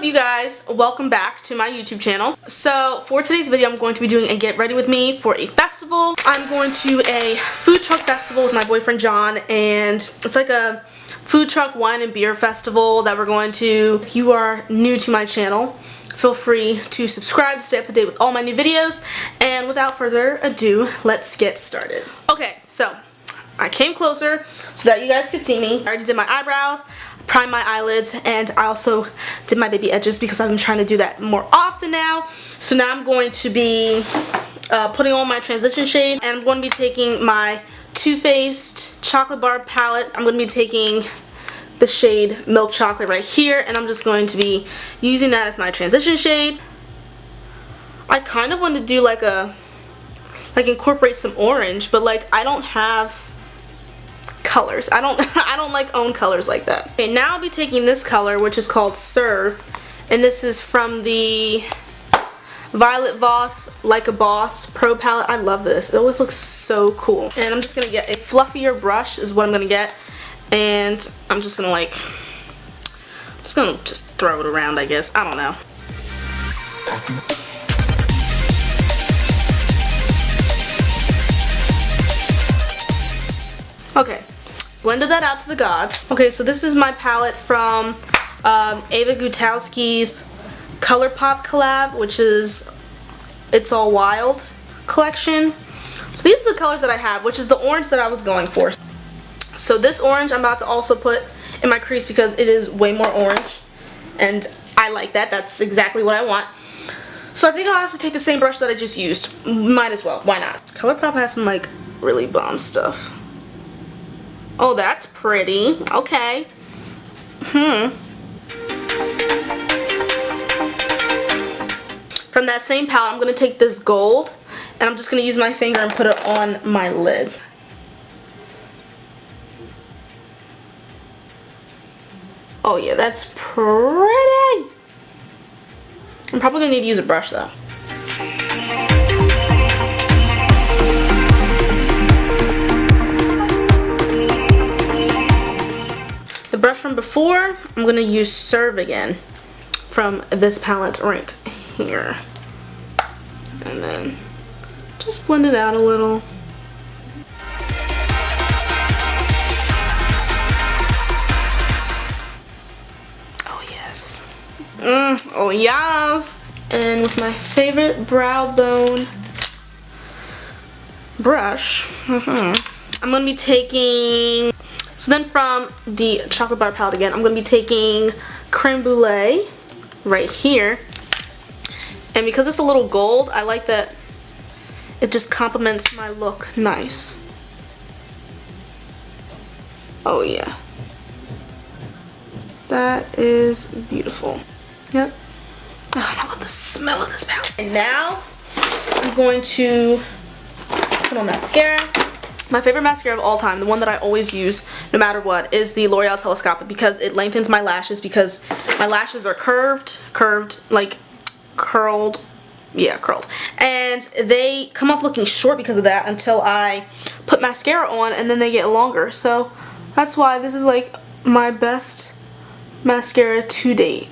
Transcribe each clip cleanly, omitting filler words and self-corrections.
up, you guys? Welcome back to my YouTube channel. So for today's video, I'm going to be doing a get ready with me for a festival. I'm going to a food truck festival with my boyfriend John, and it's like a food truck wine and beer festival that we're going to. If you are new to my channel, feel free to subscribe to stay up to date with all my new videos. And without further ado, let's get started. Okay, so I came closer so that you guys could see me. I already did my eyebrows, primed my eyelids, and I also did my baby edges because I've been trying to do that more often now. So now I'm going to be putting on my transition shade, and I'm going to be taking my Too Faced chocolate bar palette. I'm going to be taking the shade Milk Chocolate right here, and I'm just going to be using that as my transition shade. I kind of want to do like incorporate some orange, but like I don't have colors. I don't like own colors like that. Okay, now I'll be taking this color, which is called Serve, and this is from the Violet Voss Like a Boss Pro Palette. I love this. It always looks so cool. And I'm just gonna get a fluffier brush is what I'm gonna get, and I'm just gonna just throw it around, I guess. I don't know. Okay, blended that out to the gods. Okay, so this is my palette from Ava Gutowski's ColourPop collab, which is It's All Wild collection. So these are the colors that I have, which is the orange that I was going for. So this orange I'm about to also put in my crease because it is way more orange, and I like that. That's exactly what I want. So I think I'll have to take the same brush that I just used. Might as well. Why not? ColourPop has some like really bomb stuff. Oh, that's pretty. Okay. From that same palette, I'm going to take this gold, and I'm just going to use my finger and put it on my lid. Oh yeah, that's pretty. I'm probably going to need to use a brush though. The brush from before, I'm going to use Serve again from this palette right here. And then just blend it out a little. Oh yes. Oh yes. And with my favorite brow bone brush, I'm going to be taking... So then from the chocolate bar palette again, I'm going to be taking Creme Brulee right here. And because it's a little gold, I like that it just complements my look nice. Oh yeah. That is beautiful. Yep. Oh, and I love the smell of this palette. And now I'm going to put on mascara. My favorite mascara of all time, the one that I always use no matter what, is the L'Oreal Telescopic because it lengthens my lashes, because my lashes are curled, and they come off looking short because of that until I put mascara on, and then they get longer. So that's why this is like my best mascara to date.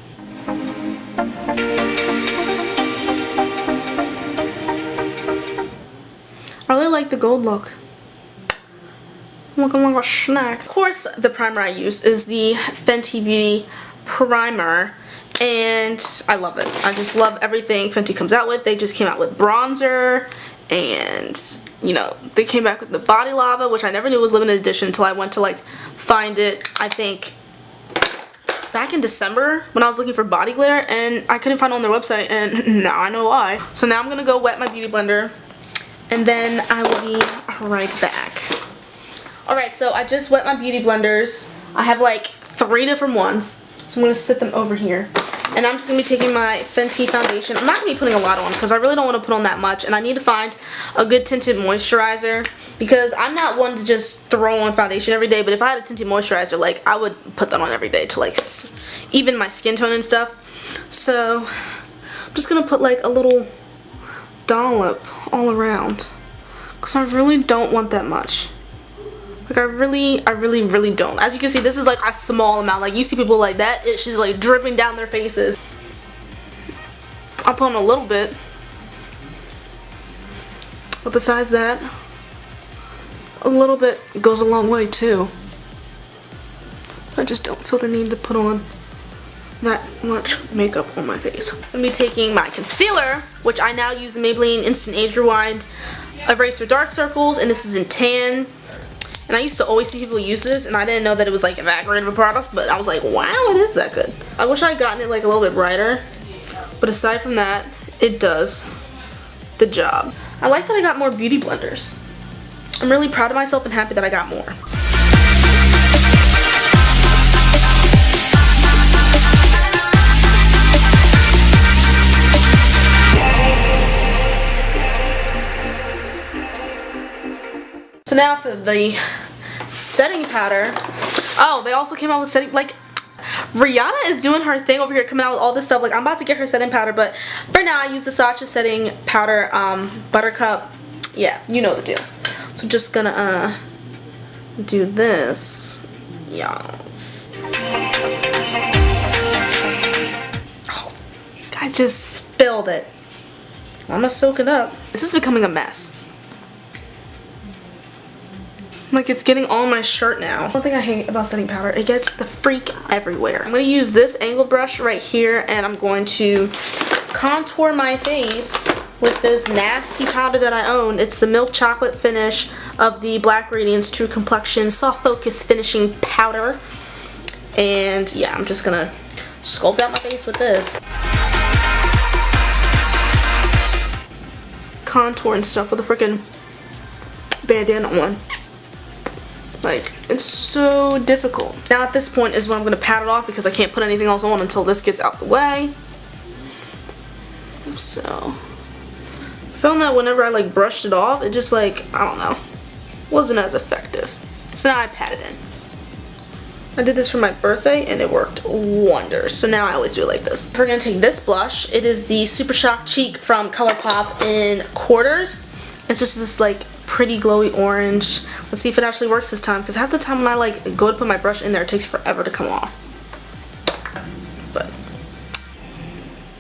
I really like the gold look. Looking like a snack. Of course, the primer I use is the Fenty Beauty primer, and I love it. I just love everything Fenty comes out with. They just came out with bronzer, and you know, they came back with the Body Lava, which I never knew was limited edition until I went to like find it, I think back in December when I was looking for body glitter, and I couldn't find it on their website, and now I know why. So now I'm gonna go wet my beauty blender, and then I will be right back. Alright, so I just wet my beauty blenders. I have like 3 different ones, so I'm going to sit them over here. And I'm just going to be taking my Fenty foundation. I'm not going to be putting a lot on because I really don't want to put on that much, and I need to find a good tinted moisturizer because I'm not one to just throw on foundation every day, but if I had a tinted moisturizer, like, I would put that on every day to like even my skin tone and stuff. So I'm just going to put like a little dollop all around because I really don't want that much. Like I really don't. As you can see, this is like a small amount. Like you see people like that, it's just like dripping down their faces. I'll put on a little bit. But besides that, a little bit goes a long way too. I just don't feel the need to put on that much makeup on my face. I'm gonna be taking my concealer, which I now use the Maybelline Instant Age Rewind Eraser Dark Circles, and this is in tan. And I used to always see people use this, and I didn't know that it was like that great of a product, but I was like, wow, it is that good. I wish I had gotten it like a little bit brighter, but aside from that, it does the job. I like that I got more beauty blenders. I'm really proud of myself and happy that I got more. So now for the setting powder. Oh, they also came out with setting, like, Rihanna is doing her thing over here, coming out with all this stuff. Like, I'm about to get her setting powder, but for now I use the Sacha setting powder, Buttercup. Yeah, you know the deal. So just gonna do this. Yeah. Oh, I just spilled it. I'm gonna soak it up. This is becoming a mess. Like, it's getting all my shirt now. One thing I hate about setting powder, it gets the freak everywhere. I'm going to use this angled brush right here, and I'm going to contour my face with this nasty powder that I own. It's the Milk Chocolate Finish of the Black Radiance True Complexion Soft Focus Finishing Powder. And yeah, I'm just going to sculpt out my face with this. Contour and stuff with a freaking bandana on. Like, it's so difficult. Now at this point is when I'm going to pat it off because I can't put anything else on until this gets out the way. So, I found that whenever I like brushed it off, it just like, I don't know, wasn't as effective. So now I pat it in. I did this for my birthday and it worked wonders. So now I always do it like this. We're going to take this blush. It is the Super Shock Cheek from ColourPop in Quarters. It's just this like pretty glowy orange. Let's see if it actually works this time, because half the time when I like go to put my brush in there, it takes forever to come off. But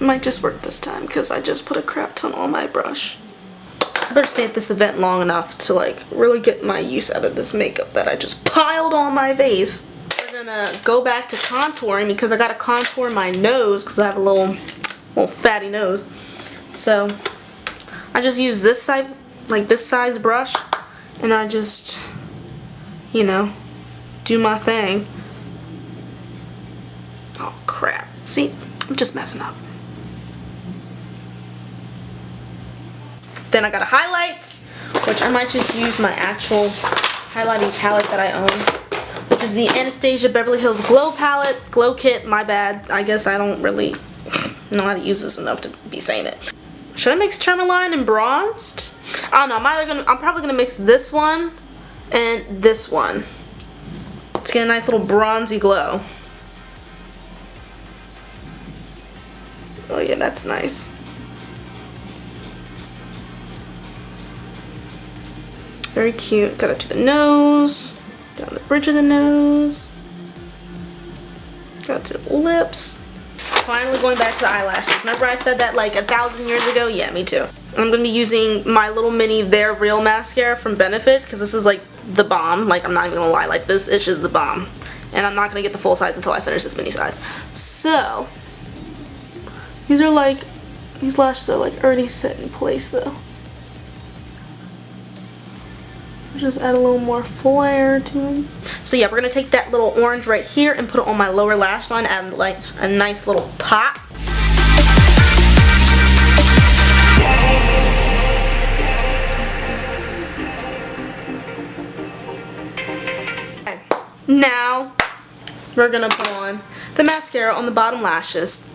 it might just work this time because I just put a crap ton on my brush. I better stay at this event long enough to like really get my use out of this makeup that I just piled on my face. We're gonna go back to contouring because I gotta contour my nose because I have a little fatty nose. So I just use this side, like this size brush, and I just, you know, do my thing. Oh crap. See, I'm just messing up. Then I got a highlight, which I might just use my actual highlighting palette that I own, which is the Anastasia Beverly Hills Glow Palette, Glow Kit, my bad. I guess I don't really know how to use this enough to be saying it. Should I mix Tourmaline and Bronzed? I don't know, I'm probably gonna mix this one and this one to get a nice little bronzy glow. Oh yeah, that's nice. Very cute. Got it to the nose, down the bridge of the nose, got it to the lips. Finally going back to the eyelashes. Remember I said that like 1,000 years ago? Yeah, me too. I'm going to be using my little mini They're Real mascara from Benefit because this is like the bomb. Like, I'm not even going to lie, like this is just the bomb. And I'm not going to get the full size until I finish this mini size. So, these lashes are like already set in place though. Just add a little more flare to them. So yeah, we're going to take that little orange right here and put it on my lower lash line, add like a nice little pop. Okay. Now we're going to put on the mascara on the bottom lashes.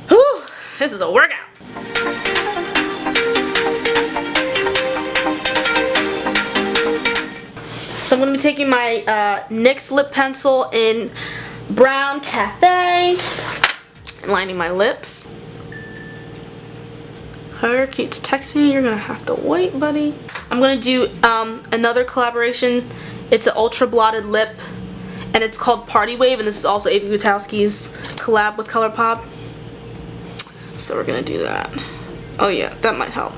Whew, this is a workout. So I'm going to be taking my NYX lip pencil in Brown Cafe and lining my lips. However keeps texting me, you're going to have to wait, buddy. I'm going to do another collaboration. It's an ultra blotted lip and it's called Party Wave, and this is also Avi Gutowski's collab with ColourPop. So we're gonna do that. Oh yeah, that might help.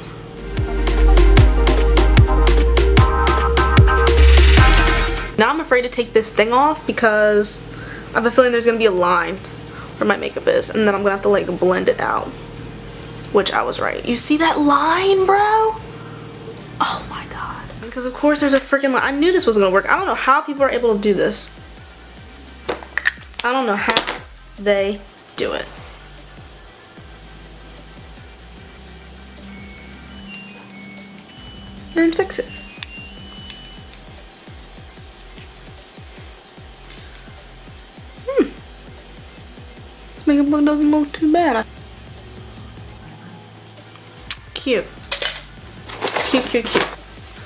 Now I'm afraid to take this thing off because I have a feeling there's gonna be a line where my makeup is, and then I'm gonna have to like blend it out. Which I was right. You see that line, bro? Oh my god. Because of course there's a freaking line. I knew this wasn't gonna work. I don't know how people are able to do this. I don't know how they do it. And fix it. This makeup look doesn't look too bad. Cute. Cute, cute, cute.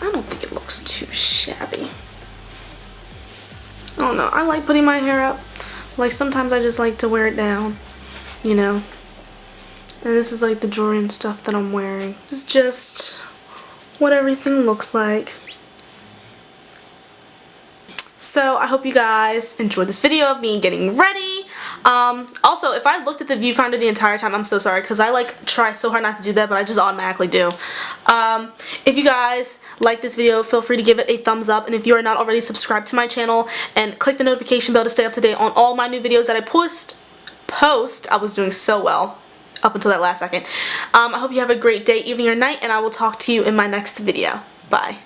I don't think it looks too shabby. I don't know. I like putting my hair up. Like sometimes I just like to wear it down, you know. And this is like the jewelry and stuff that I'm wearing. This is just what everything looks like. So I hope you guys enjoyed this video of me getting ready. Also, if I looked at the viewfinder the entire time, I'm so sorry because I like try so hard not to do that, but I just automatically do. If you guys like this video, feel free to give it a thumbs up, and if you are not already, subscribe to my channel and click the notification bell to stay up to date on all my new videos that I post. I was doing so well up until that last second. I hope you have a great day, evening, or night, and I will talk to you in my next video. Bye.